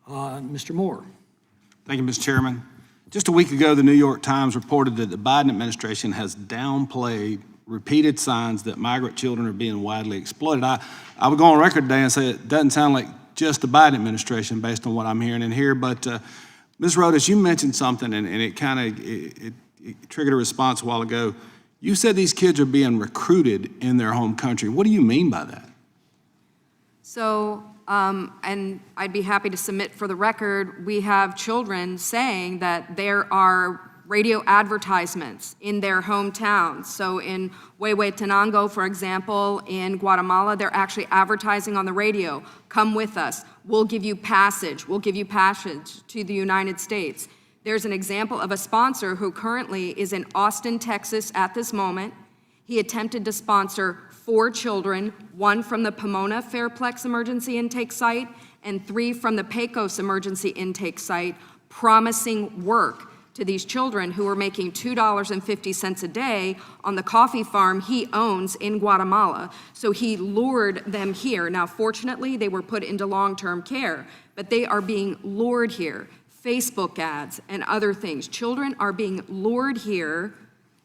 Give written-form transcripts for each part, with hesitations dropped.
Mr. Moore. Thank you, Mr. Chairman. Just a week ago, the New York Times reported that the Biden administration has downplayed repeated signs that migrant children are being widely exploited. I would go on record today and say it doesn't sound like just the Biden administration based on what I'm hearing in here, but Ms. Rodas, you mentioned something and it triggered a response a while ago. You said these kids are being recruited in their home country. What do you mean by that? So, and I'd be happy to submit for the record, we have children saying that there are radio advertisements in their hometowns. So in Huehuetenango, for example, in Guatemala, they're actually advertising on the radio, come with us, we'll give you passage to the United States. There's an example of a sponsor who currently is in Austin, Texas at this moment. He attempted to sponsor 4 children, 1 from the Pomona Fairplex Emergency Intake Site and 3 from the Pecos Emergency Intake Site, promising work to these children who were making $2.50 a day on the coffee farm he owns in Guatemala. So he lured them here. Now, fortunately, they were put into long-term care, but they are being lured here. Facebook ads and other things. Children are being lured here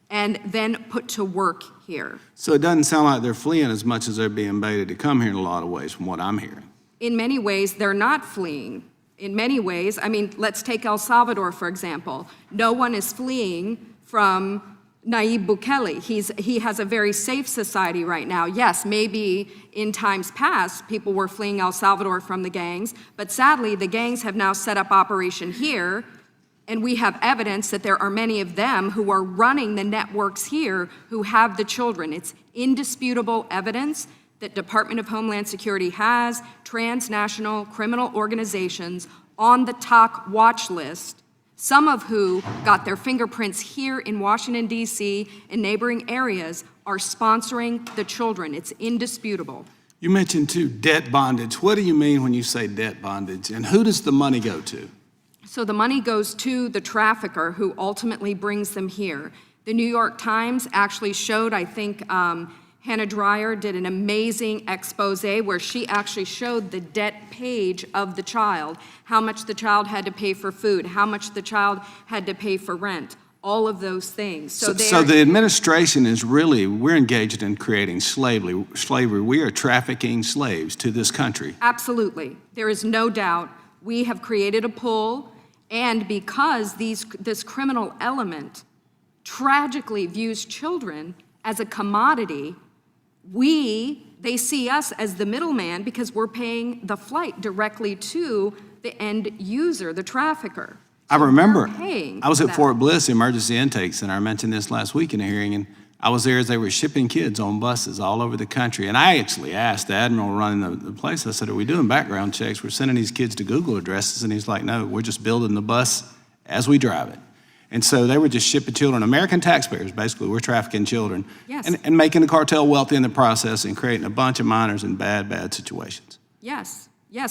and then put to work here. So it doesn't sound like they're fleeing as much as they're being baited to come here in a lot of ways from what I'm hearing. In many ways, they're not fleeing. In many ways, I mean, let's take El Salvador, for example. No one is fleeing from Nayib Bukele. He has a very safe society right now. Yes, maybe in times past, people were fleeing El Salvador from the gangs, but sadly, the gangs have now set up operation here, and we have evidence that there are many of them who are running the networks here who have the children. It's indisputable evidence that Department of Homeland Security has transnational criminal organizations on the TOC watch list, some of who got their fingerprints here in Washington, D.C. and neighboring areas are sponsoring the children. It's indisputable. You mentioned too debt bondage. What do you mean when you say debt bondage, and who does the money go to? So the money goes to the trafficker who ultimately brings them here. The New York Times actually showed, I think, Hannah Dreyer did an amazing expose where she actually showed the debt page of the child, how much the child had to pay for food, how much the child had to pay for rent, all of those things. So the administration is really, we're engaged in creating slavery. We are trafficking slaves to this country. Absolutely. There is no doubt. We have created a pull, and because this criminal element tragically views children as a commodity, they see us as the middleman because we're paying the flight directly to the end user, the trafficker. I remember, I was at Fort Bliss Emergency Intake Center. I mentioned this last week in a hearing, and I was there as they were shipping kids on buses all over the country. And I actually asked the admiral running the place, I said, are we doing background checks? We're sending these kids to Google addresses. And he's like, no, we're just building the bus as we drive it. And so they were just shipping children, American taxpayers, basically, we're trafficking children, yes, and making the cartel wealthy in the process and creating a bunch of minors in bad situations. Yes,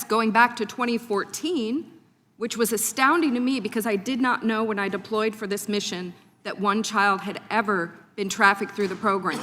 going back to 2014, which was astounding to me because I did not know when I deployed for this mission that one child had ever been trafficked through the program.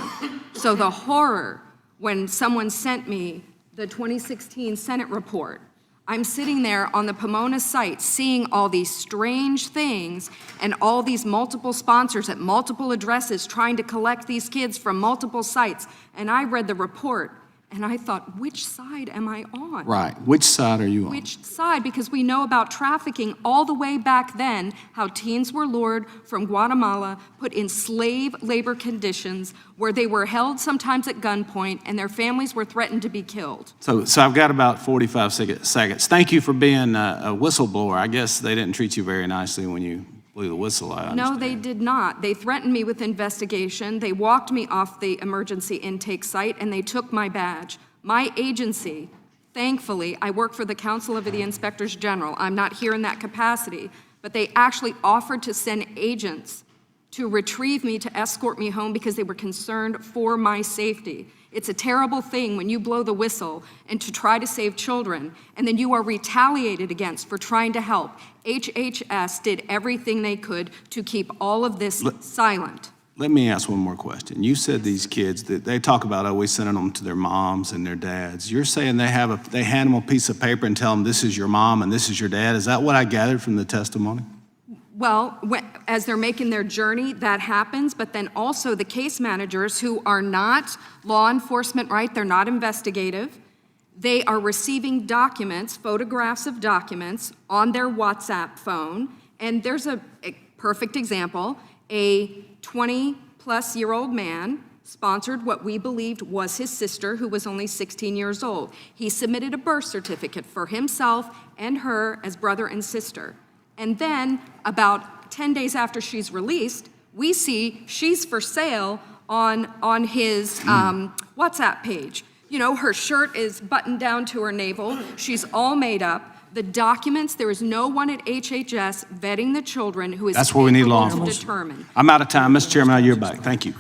So the horror when someone sent me the 2016 Senate report, I'm sitting there on the Pomona site seeing all these strange things and all these multiple sponsors at multiple addresses trying to collect these kids from multiple sites. And I read the report and I thought, which side am I on? Right, which side are you on? Which side? Because we know about trafficking all the way back then, how teens were lured from Guatemala, put in slave labor conditions where they were held sometimes at gunpoint and their families were threatened to be killed. So I've got about 45 seconds. Thank you for being a whistleblower. I guess they didn't treat you very nicely when you blew the whistle, I understand. No, they did not. They threatened me with investigation. They walked me off the emergency intake site and they took my badge. My agency, thankfully, I work for the Council of the Inspectors General. I'm not here in that capacity, but they actually offered to send agents to retrieve me, to escort me home because they were concerned for my safety. It's a terrible thing when you blow the whistle and to try to save children, and then you are retaliated against for trying to help. HHS did everything they could to keep all of this silent. Let me ask one more question. You said these kids, that they talk about always sending them to their moms and their dads. You're saying they hand them a piece of paper and tell them this is your mom and this is your dad? Is that what I gathered from the testimony? Well, as they're making their journey, that happens, but then also the case managers who are not law enforcement, right? They're not investigative. They are receiving documents, photographs of documents on their WhatsApp phone. And there's a perfect example. A 20-plus-year-old man sponsored what we believed was his sister, who was only 16 years old. He submitted a birth certificate for himself and her as brother and sister. And then, about 10 days after she's released, we see she's for sale on his WhatsApp page. You know, her shirt is buttoned down to her navel. She's all made up. The documents, there is no one at HHS vetting the children who is That's where we need law capable to enforcement. determine. I'm out of time. Mr. Chairman, I yield back. Thank you.